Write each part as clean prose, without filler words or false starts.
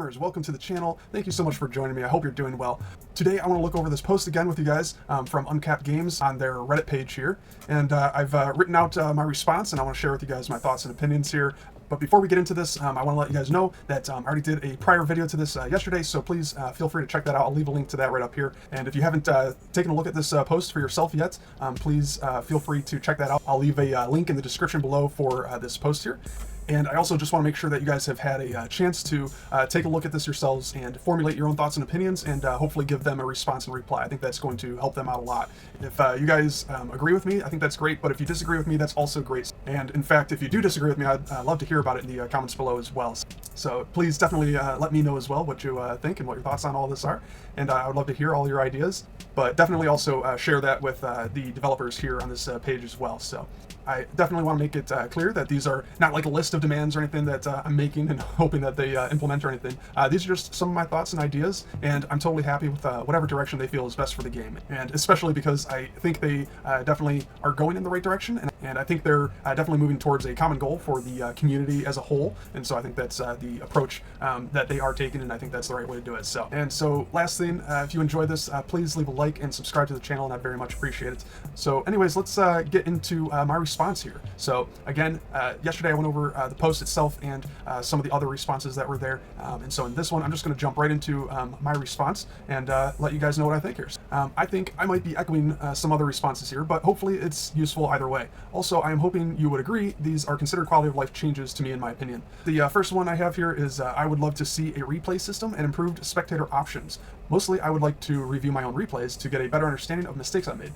gamers, welcome to the channel. Thank you so much for joining me. I hope you're doing well. Today I want to look over this post again with you guys from Uncapped Games on their Reddit page here, and I've written out my response, and I want to share with you guys my thoughts and opinions here. But before we get into this, I want to let you guys know that I already did a prior video to this yesterday, so please feel free to check that out. I'll leave a link to that right up here. And if you haven't taken a look at this post for yourself yet, please feel free to check that out. I'll leave a link in the description below for this post here. And I also just want to make sure that you guys have had a chance to take a look at this yourselves and formulate your own thoughts and opinions, and hopefully give them a response and reply. I think that's going to help them out a lot. If you guys agree with me, I think that's great, but if you disagree with me, that's also great. And in fact, if you do disagree with me, I'd love to hear about it in the comments below as well. So please definitely let me know as well what you think and what your thoughts on all this are. And I would love to hear all your ideas, but definitely also share that with the developers here on this page as well. So I definitely want to make it clear that these are not like a list of demands or anything that I'm making and hoping that they implement or anything. These are just some of my thoughts and ideas, and I'm totally happy with whatever direction they feel is best for the game. And especially because I think they definitely are going in the right direction, and I think they're definitely moving towards a common goal for the community as a whole. And so I think that's the approach that they are taking, and I think that's the right way to do it. So last thing, if you enjoyed this, please leave a like and subscribe to the channel, and I'd very much appreciate it. So anyways, let's get into my response here. So again, yesterday I went over the post itself and some of the other responses that were there, and so in this one I'm just going to jump right into my response and let you guys know what I think here. I think I might be echoing some other responses here, but hopefully it's useful either way. Also, I am hoping you would agree these are considered quality of life changes to me, in my opinion. The first one I have here is I would love to see a replay system and improved spectator options. Mostly I would like to review my own replays to get a better understanding of mistakes I made.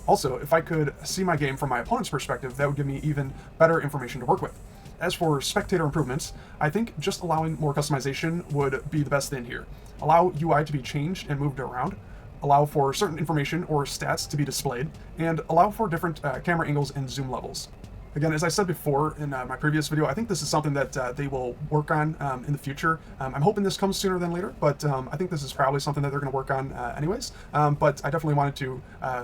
Also, if I could see my game from my opponent's perspective, that would give me even better information to work with. As for spectator improvements, I think just allowing more customization would be the best thing here. Allow UI to be changed and moved around, allow for certain information or stats to be displayed, and allow for different camera angles and zoom levels. Again, as I said before in my previous video, I think this is something that they will work on in the future. I'm hoping this comes sooner than later, but I think this is probably something that they're going to work on anyways. But I definitely wanted to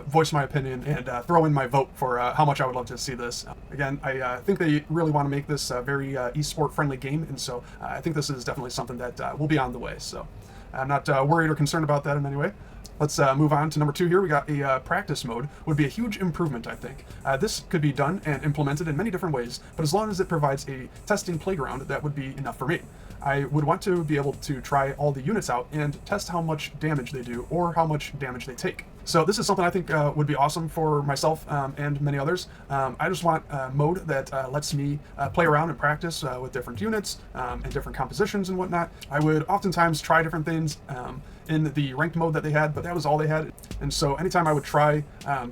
voice my opinion and throw in my vote for how much I would love to see this. Again, I think they really want to make this a very esport friendly game, and so I think this is definitely something that will be on the way. So I'm not worried or concerned about that in any way. Let's move on to number 2 here. We got a practice mode. Would be a huge improvement, I think. This could be done and implemented in many different ways, but as long as it provides a testing playground, that would be enough for me. I would want to be able to try all the units out and test how much damage they do or how much damage they take. So this is something I think would be awesome for myself and many others. I just want a mode that lets me play around and practice with different units and different compositions and whatnot. I would oftentimes try different things in the ranked mode that they had, but that was all they had. And so anytime I would try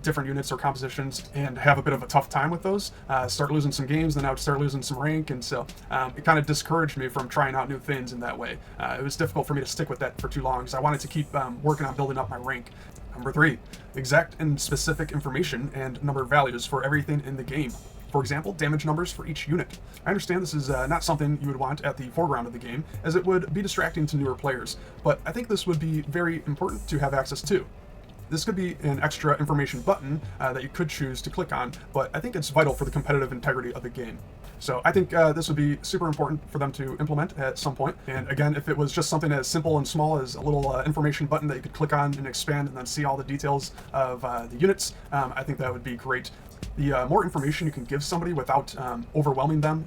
different units or compositions and have a bit of a tough time with those, start losing some games, then I would start losing some rank, and so it kind of discouraged me from trying out new things in that way. It was difficult for me to stick with that for too long, because I wanted to keep working on building up my rank. Number 3, exact and specific information and number values for everything in the game. For example, damage numbers for each unit. I understand this is not something you would want at the foreground of the game, as it would be distracting to newer players, but I think this would be very important to have access to. This could be an extra information button that you could choose to click on, but I think it's vital for the competitive integrity of the game. So I think this would be super important for them to implement at some point. And again, if it was just something as simple and small as a little information button that you could click on and expand and then see all the details of the units, I think that would be great. The more information you can give somebody without overwhelming them,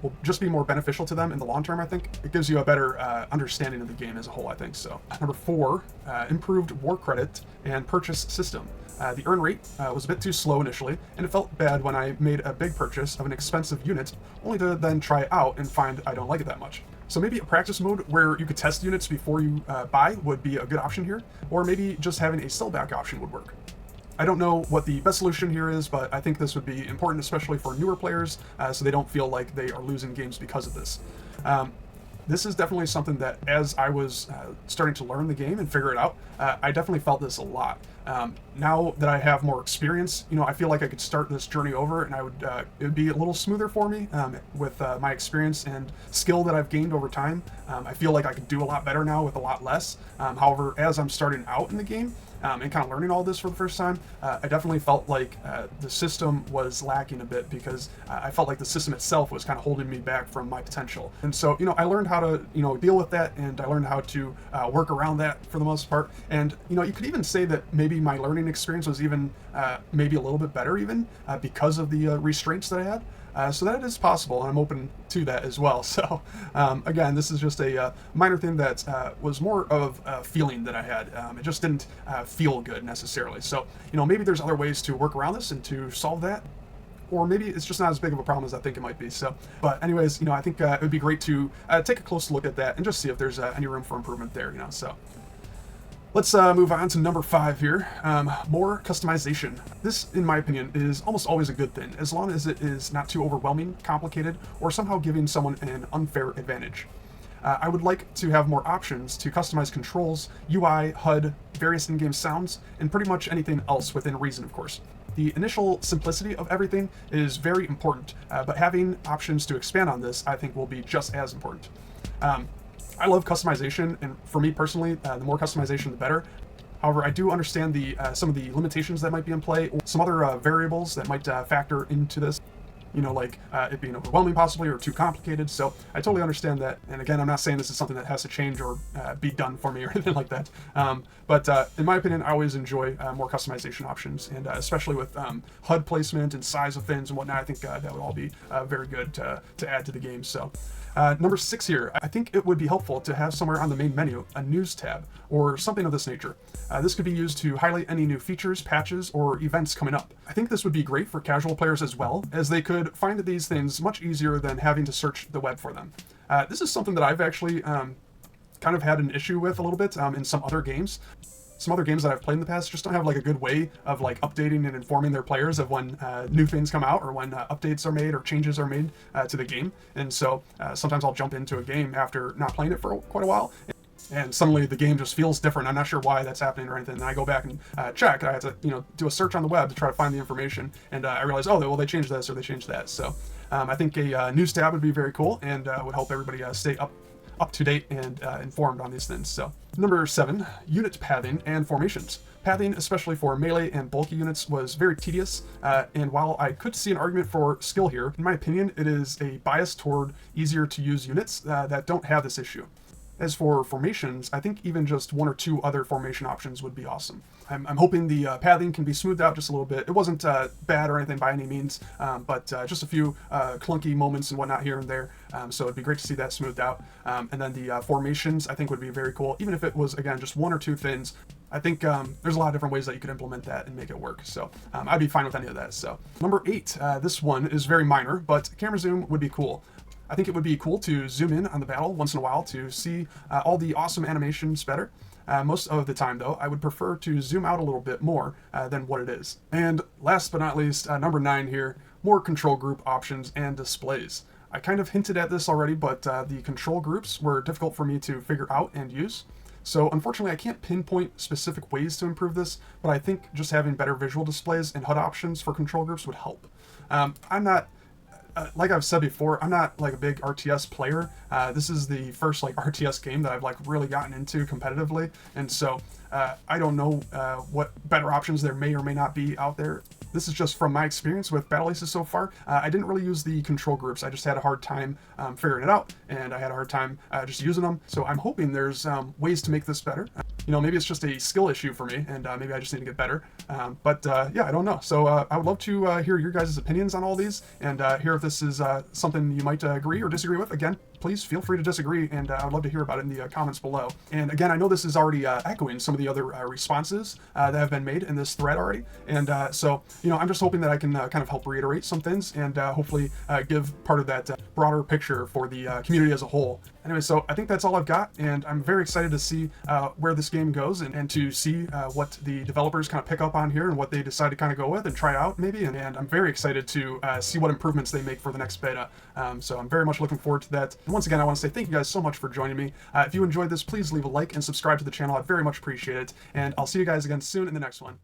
will just be more beneficial to them in the long term. I think it gives you a better understanding of the game as a whole, I think so. Number 4, improved war credit and purchase system. The earn rate was a bit too slow initially, and it felt bad when I made a big purchase of an expensive unit, only to then try it out and find I don't like it that much. So maybe a practice mode where you could test units before you buy would be a good option here, or maybe just having a sellback option would work. I don't know what the best solution here is, but I think this would be important, especially for newer players, so they don't feel like they are losing games because of this. This is definitely something that, as I was starting to learn the game and figure it out, I definitely felt this a lot. Now that I have more experience, I feel like I could start this journey over, and it would be a little smoother for me with my experience and skill that I've gained over time. I feel like I could do a lot better now with a lot less. However, as I'm starting out in the game, and kind of learning all this for the first time, I definitely felt like the system was lacking a bit, because I felt like the system itself was kind of holding me back from my potential. And so, I learned how to, deal with that, and I learned how to work around that for the most part. And, you could even say that maybe my learning experience was even maybe a little bit better even because of the restraints that I had. So that is possible, and I'm open to that as well. So again, this is just a minor thing that was more of a feeling that I had. It just didn't feel good necessarily. So maybe there's other ways to work around this and to solve that, or maybe it's just not as big of a problem as I think it might be. So, but anyways, I think it would be great to take a close look at that and just see if there's any room for improvement there. So. Let's move on to number 5 here, more customization. This, in my opinion, is almost always a good thing, as long as it is not too overwhelming, complicated, or somehow giving someone an unfair advantage. I would like to have more options to customize controls, UI, HUD, various in-game sounds, and pretty much anything else within reason, of course. The initial simplicity of everything is very important, but having options to expand on this, I think, will be just as important. I love customization, and for me personally, the more customization, the better. However, I do understand some of the limitations that might be in play, or some other variables that might factor into this. Like it being overwhelming possibly, or too complicated. So I totally understand that. And again, I'm not saying this is something that has to change or be done for me or anything like that. But in my opinion, I always enjoy more customization options, and especially with HUD placement and size of things and whatnot. I think that would all be very good to add to the game. So number 6 here, I think it would be helpful to have somewhere on the main menu a news tab or something of this nature. This could be used to highlight any new features, patches, or events coming up. I think this would be great for casual players as well, as they could find these things much easier than having to search the web for them. This is something that I've actually kind of had an issue with a little bit in some other games. Some other games that I've played in the past just don't have like a good way of like updating and informing their players of when new things come out, or when updates are made or changes are made to the game. And so sometimes I'll jump into a game after not playing it for quite a while, and suddenly the game just feels different. I'm not sure why that's happening or anything. And I go back and check. I have to, do a search on the web to try to find the information. And I realize, oh, well, they changed this or they changed that. So I think a news tab would be very cool, and would help everybody stay up to date and informed on these things. So number 7, unit pathing and formations. Pathing, especially for melee and bulky units, was very tedious, and while I could see an argument for skill here, in my opinion, it is a bias toward easier to use units that don't have this issue. As for formations, I think even just 1 or 2 other formation options would be awesome. I'm hoping the pathing can be smoothed out just a little bit. It wasn't bad or anything by any means, but just a few clunky moments and whatnot here and there. So it'd be great to see that smoothed out. And then the formations, I think, would be very cool. Even if it was, again, just 1 or 2 things, I think there's a lot of different ways that you could implement that and make it work. So I'd be fine with any of that. So number 8, this one is very minor, but camera zoom would be cool. I think it would be cool to zoom in on the battle once in a while to see all the awesome animations better. Most of the time, though, I would prefer to zoom out a little bit more than what it is. And last but not least, number 9 here, more control group options and displays. I kind of hinted at this already, but the control groups were difficult for me to figure out and use. So unfortunately, I can't pinpoint specific ways to improve this, but I think just having better visual displays and HUD options for control groups would help. I'm not... like I've said before, I'm not like a big RTS player. This is the first like RTS game that I've like really gotten into competitively, and so I don't know what better options there may or may not be out there. This is just from my experience with Battle Aces so far. I didn't really use the control groups. I just had a hard time figuring it out, and I had a hard time just using them. So I'm hoping there's ways to make this better. Maybe it's just a skill issue for me, and maybe I just need to get better. But yeah, I don't know. So I would love to hear your guys' opinions on all these, and hear if this is something you might agree or disagree with. Again, please feel free to disagree, and I would love to hear about it in the comments below. And again, I know this is already echoing some of the other responses that have been made in this thread already. And so, I'm just hoping that I can kind of help reiterate some things, and hopefully give part of that broader picture for the community as a whole. Anyway, so I think that's all I've got, and I'm very excited to see where this game goes, and to see what the developers kind of pick up on here and what they decide to kind of go with and try out maybe. And I'm very excited to see what improvements they make for the next beta. So I'm very much looking forward to that. And once again, I want to say thank you guys so much for joining me. If you enjoyed this, please leave a like and subscribe to the channel. I'd very much appreciate it. And I'll see you guys again soon in the next one.